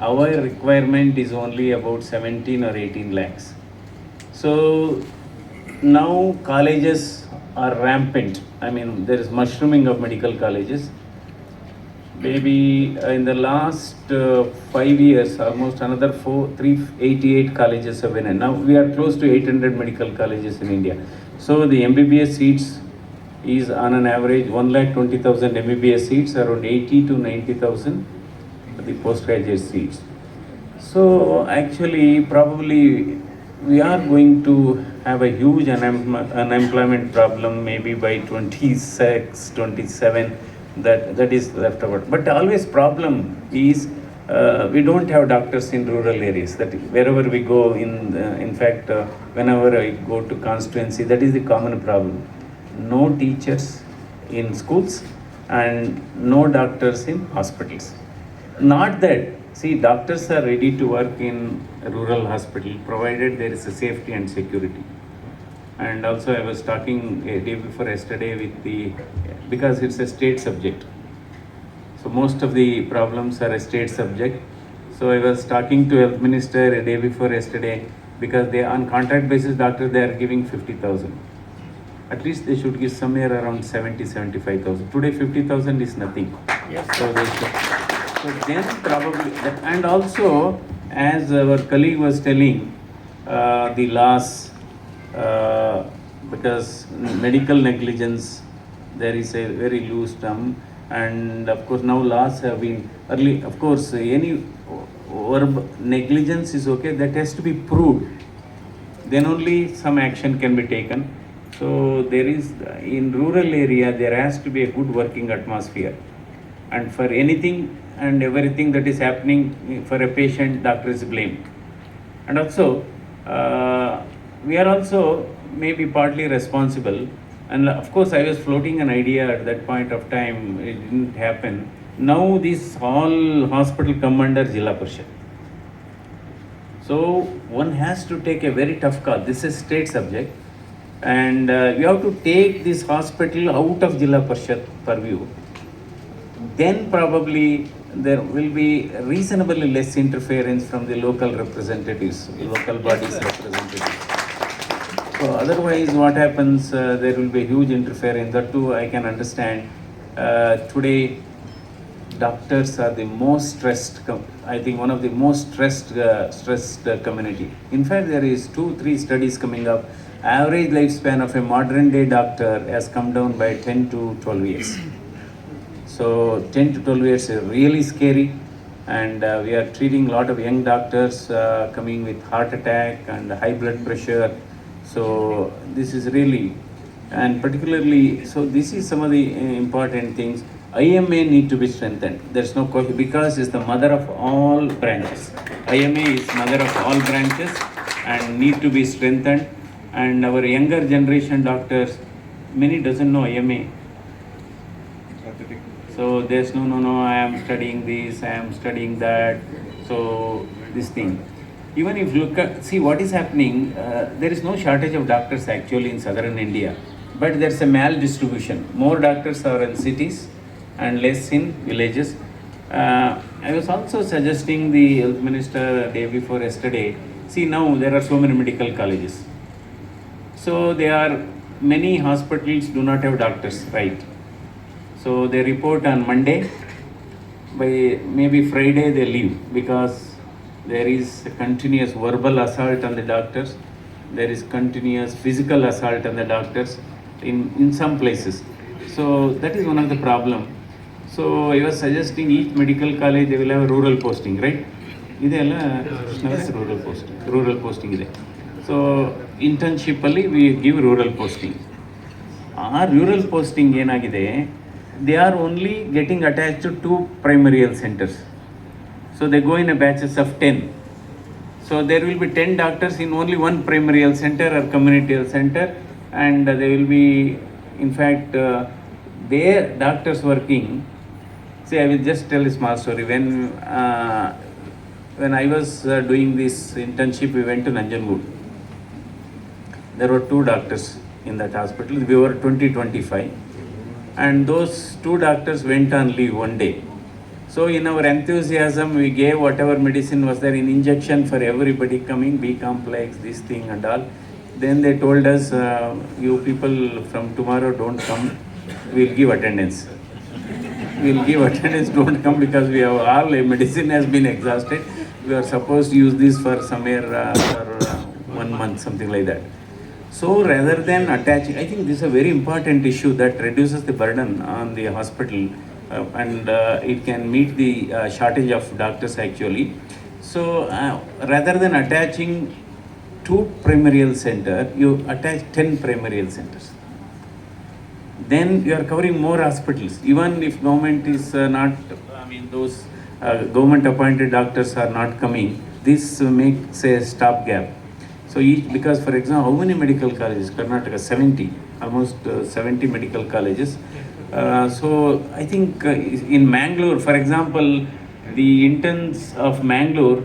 Our requirement is only about 17 or 18 lakhs. So now colleges are rampant. I mean, there is mushrooming of medical colleges. Maybe in the last 5 years, almost another 388 colleges have been. And now we are close to 800 medical colleges in India. So the MBBS seats is on an average 1,20,000 MBBS seats, around 80 to 90,000 the postgraduate seats. So actually, probably we are going to have a huge unemployment problem maybe by 26, 27. That is left over. But always problem is we don't have doctors in rural areas. That wherever we go, in fact, whenever I go to constituency, that is the common problem. No teachers in schools and no doctors in hospitals. Not that, see, doctors are ready to work in a rural hospital provided there is a safety and security. And also I was talking a day before yesterday with because it's a state subject. So most of the problems are a state subject. So I was talking to health minister a day before yesterday, because they on contract basis doctors they are giving 50,000. At least they should give somewhere around 70-75,000. Today 50,000 is nothing. Yes. So they should. So then probably that, and also as our colleague was telling, the loss. Because medical negligence, there is a very loose term, and of course now laws have been early. Of course, any negligence is okay, that has to be proved. Then only some action can be taken. So there is, in rural area, there has to be a good working atmosphere, and for anything and everything that is happening for a patient, doctor is blamed. And also, we are also maybe partly responsible, and of course I was floating an idea at that point of time, it didn't happen. Now this all hospital come under Jilla Parishad. So one has to take a very tough call. This is state subject, and you have to take this hospital out of Jilla Parishad purview. Then probably there will be reasonably less interference from the local representatives, local bodies representatives. So otherwise, what happens? There will be huge interference. That too, I can understand. Today, doctors are the most stressed. I think one of the most stressed community. In fact, there is 2-3 studies coming up. Average lifespan of a modern day doctor has come down by 10 to 12 years. So 10 to 12 years is really scary, and we are treating a lot of young doctors coming with heart attack and high blood pressure. So this is really, and particularly, so this is some of the important things. IMA need to be strengthened. There's no question, because it's the mother of all branches. IMA is mother of all branches and need to be strengthened. And our younger generation doctors, many doesn't know IMA. So there's no, I am studying this, I am studying that. So this thing. Even if you look at, see what is happening, there is no shortage of doctors actually in southern India. But there's a maldistribution. More doctors are in cities and less in villages. I was also suggesting the health minister day before yesterday, see now there are so many medical colleges. So there are many hospitals do not have doctors, right? So they report on Monday, by maybe Friday they leave, because there is a continuous verbal assault on the doctors, there is continuous physical assault on the doctors in some places. So that is one of the problem. So I was suggesting each medical college they will have a rural posting, right? Rural posting ಇದೆ. So internship ಅಲ್ಲಿ we give rural posting. ಆ rural posting ಏನಾಗಿದೆ, they are only getting attached to 2 primary health centers. So they go in a batches of 10. So there will be 10 doctors in only one primary health center or community health center, and they will be, in fact, their doctors working. See, I will just tell a small story. When I was doing this internship, we went to Nanjangud. There were 2 doctors in that hospital. We were 20-25, and those 2 doctors went on leave one day. So in our enthusiasm, we gave whatever medicine was there in injection for everybody coming, B complex, this thing and all. Then they told us, you people from tomorrow don't come, we'll give attendance. We'll give attendance, don't come, because we have all medicine has been exhausted. We are supposed to use this for somewhere for 1 month, something like that. So rather than attaching, I think this is a very important issue that reduces the burden on the hospital, and it can meet the shortage of doctors actually. So rather than attaching 2 primary health center, you attach 10 primary health centers. Then you are covering more hospitals. Even if government is not, those government appointed doctors are not coming, this makes a stopgap. So each, because for example, how many medical colleges? Karnataka, 70, almost 70 medical colleges. So I think in Mangalore, for example, the interns of Mangalore,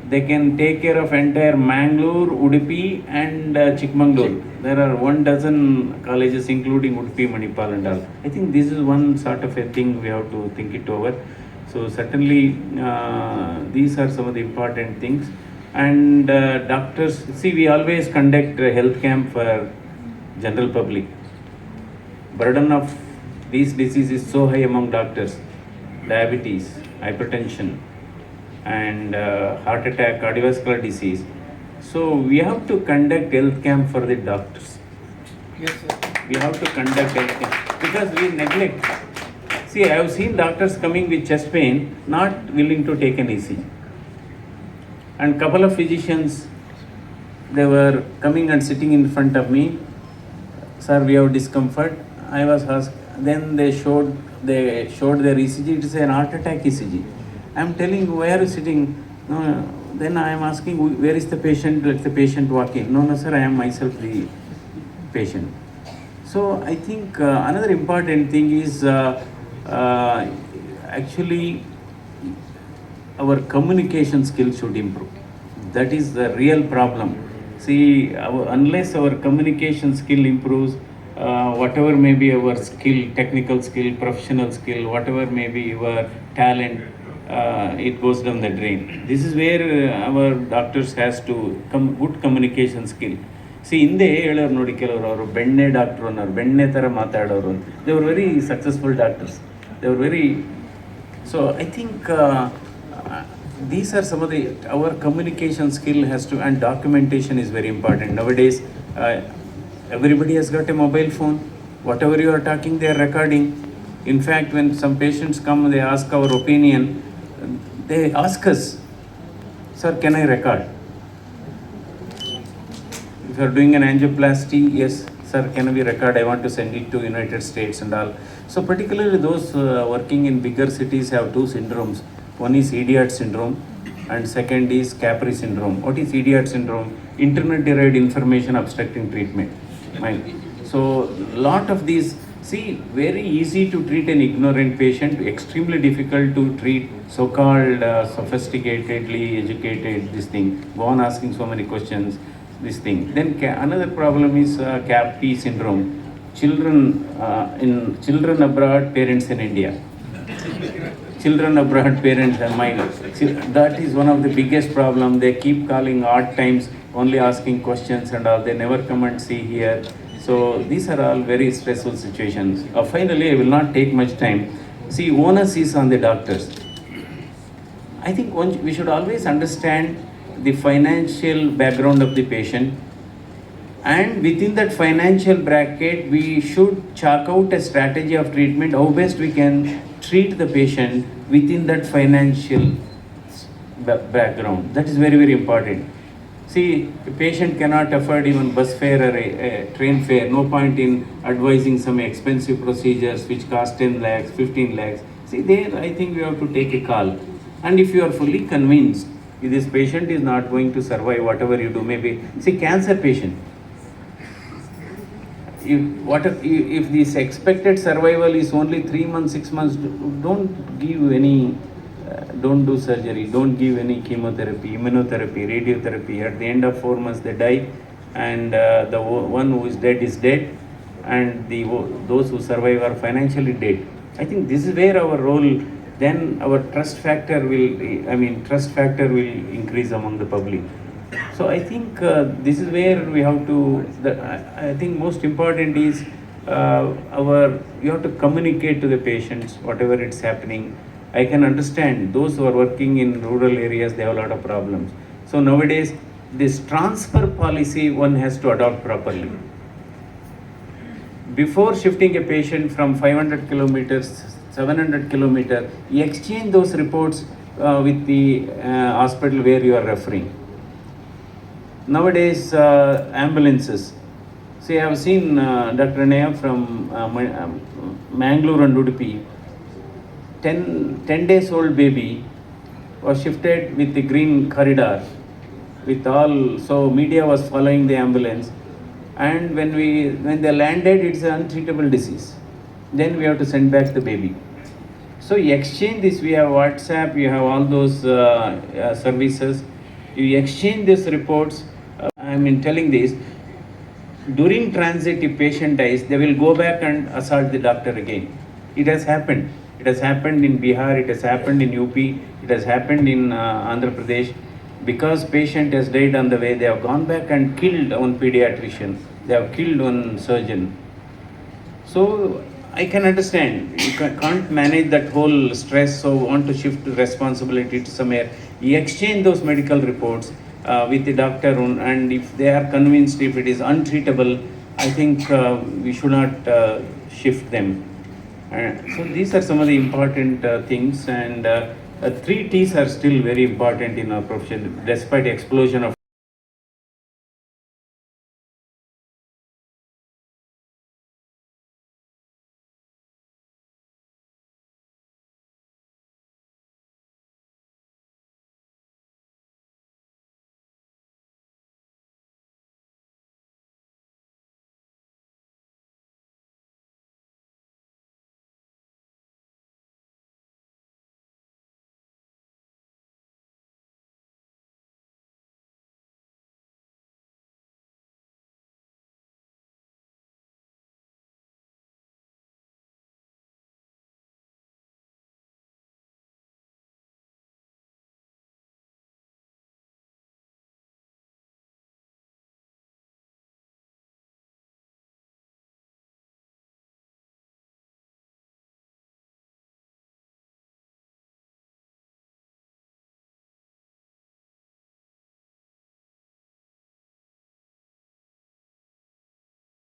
they can take care of entire Mangalore, Udupi and Chikmagalur. There are 12 colleges including Udupi, Manipal and all. I think this is one sort of a thing we have to think it over. So certainly these are some of the important things. And doctors, see, we always conduct a health camp for general public. Burden of these diseases is so high among doctors: diabetes, hypertension, and heart attack, cardiovascular disease. So we have to conduct health camp for the doctors. Yes, sir. We have to conduct health camp because we neglect. See, I have seen doctors coming with chest pain, not willing to take an ECG. And couple of physicians, they were coming and sitting in front of me. Sir, we have discomfort. I was asked. Then they showed their ECG. It is an heart attack ECG. I am telling, why are you sitting? No. Then I am asking, where is the patient? Let the patient walk in. No, sir, I am myself the patient. So I think another important thing is actually our communication skills should improve. That is the real problem. See, unless our communication skill improves, whatever may be our skill, technical skill, professional skill, whatever may be your talent, it goes down the drain. This is where our doctors has to good communication skill. ಹಿಂದೆ ಹೇಳೋರು ನೋಡಿ ಕೆಲವರು, ಅವರು ಬೆಣ್ಣೆ doctor ಅನ್ನೋರು, ಬೆಣ್ಣೆ ಥರ ಮಾತಾಡೋರು. They were very successful doctors. They were very, so I think these are some of the, our communication skill has to, and documentation is very important. Nowadays, everybody has got a mobile phone. Whatever you are talking, they are recording. In fact, when some patients come, they ask our opinion. They ask us, "Sir, can I record? If you are doing an angioplasty, yes, sir, can we record? I want to send it to United States and all." So particularly those working in bigger cities have two syndromes. One is idiot syndrome and second is Capri syndrome. What is idiot syndrome? Internet derived information obstructing treatment. Mind. So lot of these, see, very easy to treat an ignorant patient, extremely difficult to treat so-called sophisticatedly educated, this thing, go on asking so many questions, this thing. Then another problem is Capri syndrome. Children abroad, parents in India. Children abroad, parents are minors. That is one of the biggest problem. They keep calling odd times, only asking questions and all. They never come and see here. So these are all very stressful situations. Finally, I will not take much time. See, onus is on the doctors. I think we should always understand the financial background of the patient, and within that financial bracket, we should chalk out a strategy of treatment, how best we can treat the patient within that financial background. That is very, very important. See, a patient cannot afford even bus fare or a train fare. No point in advising some expensive procedures which cost 10 lakhs, 15 lakhs. See, there I think we have to take a call. And if you are fully convinced if this patient is not going to survive whatever you do, maybe, see, cancer patient, if this expected survival is only 3 months, 6 months, don't give any, don't do surgery, don't give any chemotherapy, immunotherapy, radiotherapy. At the end of 4 months they die, and the one who is dead, and those who survive are financially dead. I think this is where our role, then our trust factor will increase among the public. So I think this is where we have to, I think most important is you have to communicate to the patients whatever it's happening. I can understand those who are working in rural areas, they have a lot of problems. So nowadays, this transfer policy one has to adopt properly. Before shifting a patient from 500 kilometers, 700 kilometers, you exchange those reports with the hospital where you are referring. Nowadays, ambulances. See, I have seen Dr. Naya from Mangalore and Udupi. 10 days old baby was shifted with the green corridor with all, so media was following the ambulance, and when they landed, it's an untreatable disease. Then we have to send back the baby. So you exchange this, we have WhatsApp, you have all those services, you exchange these reports. Telling this, during transit, if patient dies, they will go back and assault the doctor again. It has happened. It has happened in Bihar, it has happened in UP, it has happened in Andhra Pradesh. Because patient has died on the way, they have gone back and killed one pediatrician, they have killed one surgeon. So I can understand, you can't manage that whole stress, so want to shift responsibility to somewhere. You exchange those medical reports with the doctor, and if they are convinced if it is untreatable, I think we should not shift them. So these are some of the important things, and 3 T's are still very important in our profession, despite the explosion of